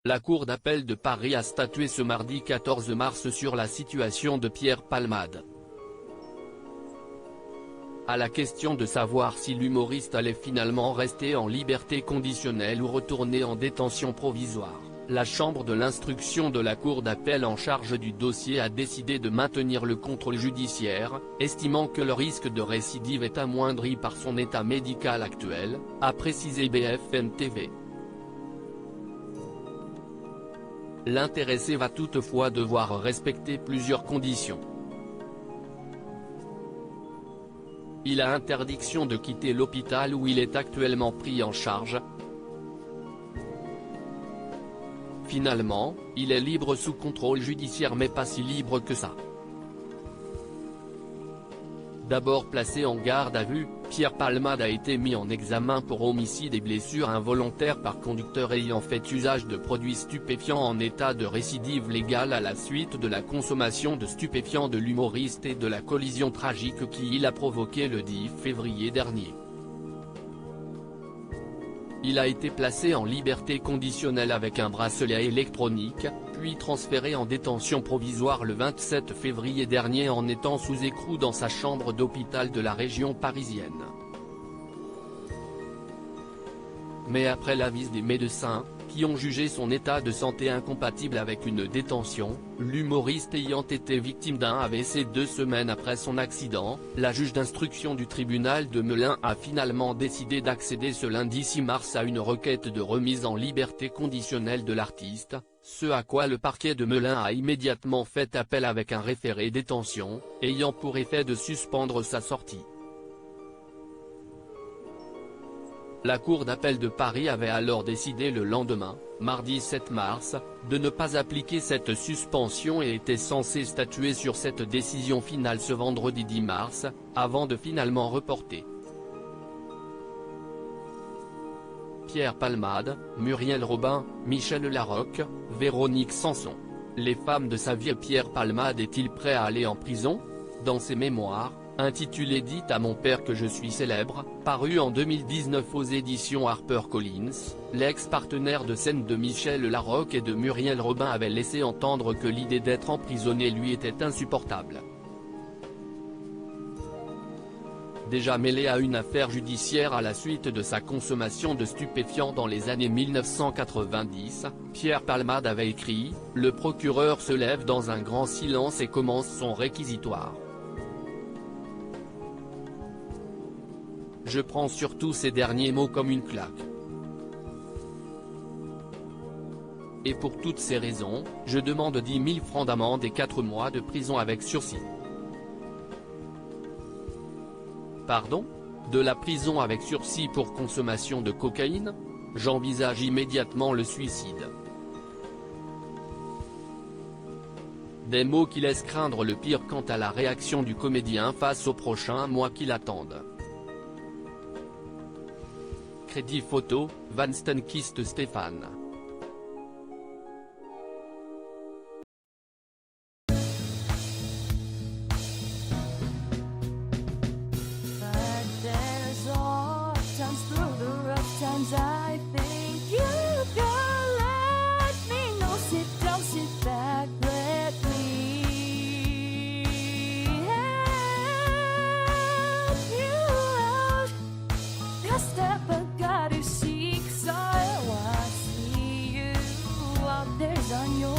La Cour d'appel de Paris a statué ce mardi 14 mars sur la situation de Pierre Palmade. À la question de savoir si l'humoriste allait finalement rester en liberté conditionnelle ou retourner en détention provisoire, la chambre de l'instruction de la Cour d'appel en charge du dossier a décidé de maintenir le contrôle judiciaire, estimant que le risque de récidive est amoindri par son état médical actuel, a précisé BFM TV. L'intéressé va toutefois devoir respecter plusieurs conditions. Il a interdiction de quitter l'hôpital où il est actuellement pris en charge. Finalement, il est libre sous contrôle judiciaire mais pas si libre que ça. D'abord placé en garde à vue, Pierre Palmade a été mis en examen pour homicide et blessures involontaires par conducteur ayant fait usage de produits stupéfiants en état de récidive légale à la suite de la consommation de stupéfiants de l'humoriste et de la collision tragique qu'il a provoquée le 10 février dernier. Il a été placé en liberté conditionnelle avec un bracelet électronique, puis transféré en détention provisoire le 27 février dernier en étant sous écrou dans sa chambre d'hôpital de la région parisienne. Mais après l'avis des médecins, qui ont jugé son état de santé incompatible avec une détention, l'humoriste ayant été victime d'un AVC 2 semaines après son accident, la juge d'instruction du tribunal de Melun a finalement décidé d'accéder ce lundi 6 mars à une requête de remise en liberté conditionnelle de l'artiste, ce à quoi le parquet de Melun a immédiatement fait appel avec un référé détention, ayant pour effet de suspendre sa sortie. La Cour d'appel de Paris avait alors décidé le lendemain, mardi 7 mars, de ne pas appliquer cette suspension et était censée statuer sur cette décision finale ce vendredi 10 mars, avant de finalement reporter. Pierre Palmade, Muriel Robin, Michel Larocque, Véronique Sanson. Les femmes de sa vie. Pierre Palmade est-il prêt à aller en prison? Dans ses mémoires, intitulé « Dites à mon père que je suis célèbre », paru en 2019 aux éditions HarperCollins, l'ex-partenaire de scène de Michel Larocque et de Muriel Robin avait laissé entendre que l'idée d'être emprisonné lui était insupportable. Déjà mêlé à une affaire judiciaire à la suite de sa consommation de stupéfiants dans les années 1990, Pierre Palmade avait écrit « Le procureur se lève dans un grand silence et commence son réquisitoire. Je prends surtout ces derniers mots comme une claque. Et pour toutes ces raisons, je demande 10 000 francs d'amende et 4 mois de prison avec sursis. » Pardon? De la prison avec sursis pour consommation de cocaïne? J'envisage immédiatement le suicide. Des mots qui laissent craindre le pire quant à la réaction du comédien face aux prochains mois qui l'attendent. Crédit photo, Van Stenkist Stéphane. I think you can let me know. Sit down, sit back, let me help you out. A step I gotta seek, so I see you out there's on your